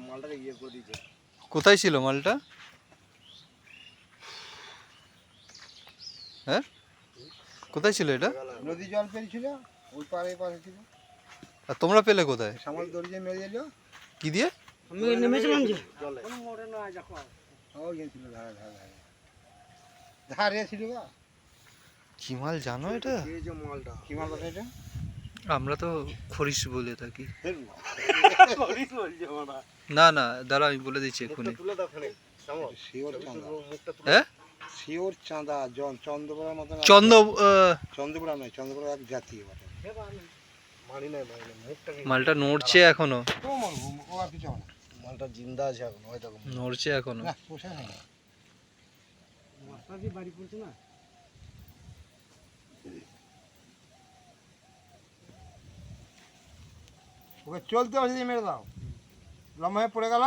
মালটাকে ইয়ে করে দিয়েছে। কোথায় ছিল মালটা? হ্যাঁ, কোথায় ছিল এটা? নদী জল পেয়েছিল, ওই পারে পারে ছিল। আর তোমরা পেলে কোথায়? সামাল দড়িয়ে মেরে দিল। কি দিয়ে? আমি নেমেছিলাম যে জলে ও গেছিল ধারে ধারে ধারে ধারে ছিল গা। কি মাল জানো এটা? এই যে মালটা, কি মাল বলে এটা? আমরা তো খরিশ বলে থাকি। খরিস বলছে ওরা। না না, দাঁড়া আমি বলে দিচ্ছি এক্ষুনি। তুলে দাও ফেলে সামল। শিওর চাঁদা, হ্যাঁ, শিওর চাঁদা, চন্দ্রপুরার মতন। চন্দ্রপুরা নয়, চন্দ্রপুরা এক জাতীয় বটে। মানি নাই মুখটা মালটা নড়ছে এখনো। তো মরবো, ও আর কিছু হবে না। মালটা জিন্দা আছে এখন, ওই দেখো নড়ছে এখনো। না পোষা হয় না। রাস্তা দিয়ে বাড়ি পড়ছে না। ওকে চলতে হবে, মেরে দাও, লম্বা হয়ে পড়ে গেল।